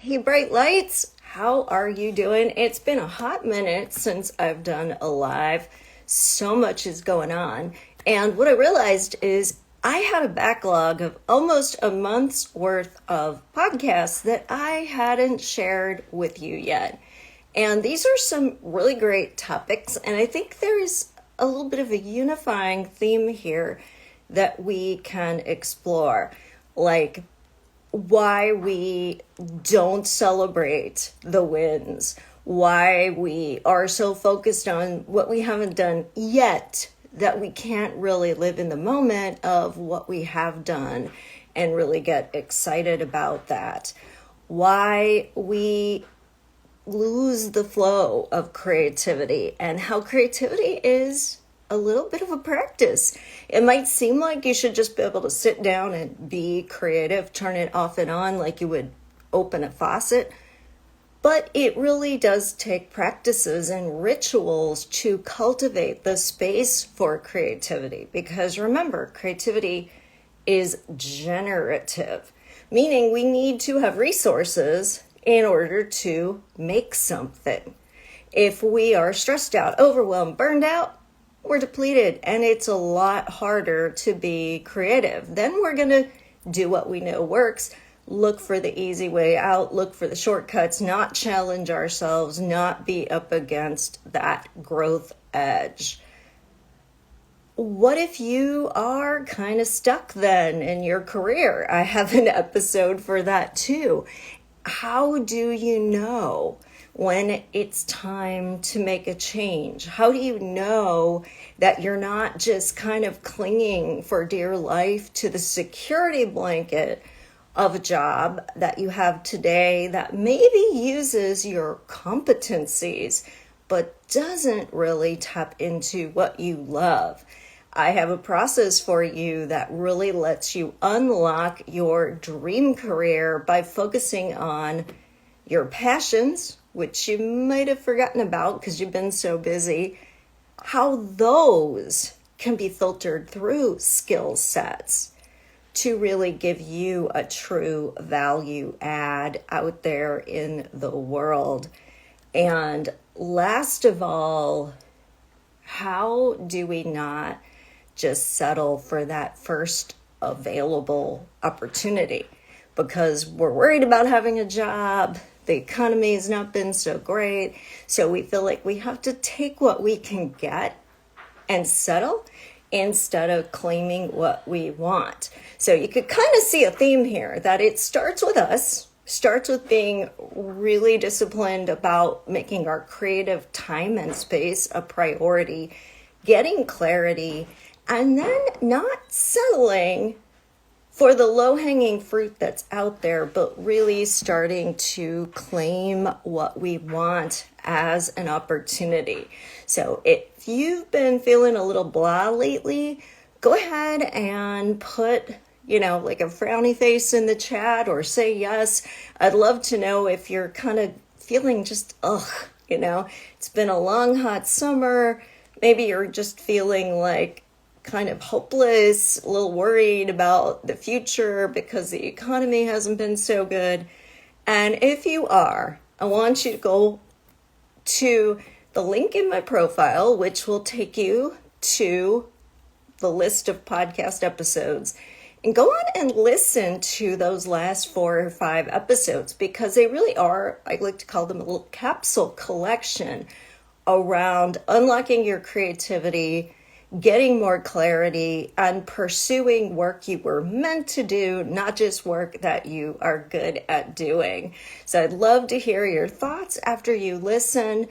Hey, bright lights, how are you doing? It's been a hot minute since I've done a live. So much is going on. And what I realized is I had a backlog of almost a month's worth of podcasts that I hadn't shared with you yet. And these are some really great topics. And I think there is a little bit of a unifying theme here that we can explore. Like why we don't celebrate the wins, why we are so focused on what we haven't done yet that we can't really live in the moment of what we have done and really get excited about that, why we lose the flow of creativity, and how creativity is a little bit of a practice. It might seem like you should just be able to sit down and be creative, turn it off and on like you would open a faucet. But it really does take practices and rituals to cultivate the space for creativity. Because remember, creativity is generative, meaning we need to have resources in order to make something. If we are stressed out, overwhelmed, burned out, we're depleted, and it's a lot harder to be creative. Then we're going to do what we know works, look for the easy way out, look for the shortcuts, not challenge ourselves, not be up against that growth edge. What if you are kind of stuck then in your career? I have an episode for that too. How do you know when it's time to make a change? How do you know that you're not just kind of clinging for dear life to the security blanket of a job that you have today that maybe uses your competencies but doesn't really tap into what you love? I have a process for you that really lets you unlock your dream career by focusing on your passions, which you might have forgotten about because you've been so busy, how those can be filtered through skill sets to really give you a true value add out there in the world. And last of all, how do we not just settle for that first available opportunity? Because we're worried about having a job, the economy has not been so great, so we feel like we have to take what we can get and settle instead of claiming what we want. So you could kind of see a theme here that it starts with us, starts with being really disciplined about making our creative time and space a priority, getting clarity, and then not settling for the low-hanging fruit that's out there, but really starting to claim what we want as an opportunity. So if you've been feeling a little blah lately, go ahead and put, like a frowny face in the chat or say yes. I'd love to know if you're kind of feeling just, it's been a long, hot summer. Maybe you're just feeling like kind of hopeless, a little worried about the future because the economy hasn't been so good. And if you are, I want you to go to the link in my profile, which will take you to the list of podcast episodes, and go on and listen to those last 4 or 5 episodes, because they really are, I like to call them a little capsule collection around unlocking your creativity, getting more clarity, and pursuing work you were meant to do, not just work that you are good at doing. So I'd love to hear your thoughts after you listen.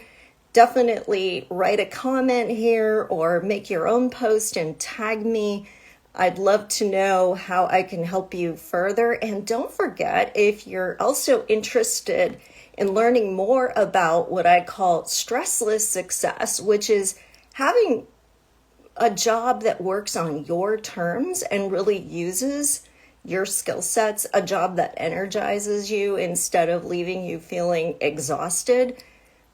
Definitely write a comment here or make your own post and tag me. I'd love to know how I can help you further. And don't forget, if you're also interested in learning more about what I call stressless success, which is having a job that works on your terms and really uses your skill sets, a job that energizes you instead of leaving you feeling exhausted,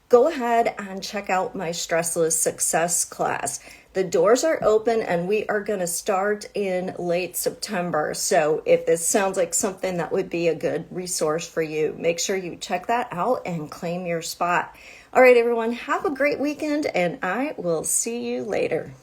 go ahead and check out my Stressless Success class. The doors are open and we are going to start in late September. So if this sounds like something that would be a good resource for you, make sure you check that out and claim your spot. All right, everyone, have a great weekend and I will see you later.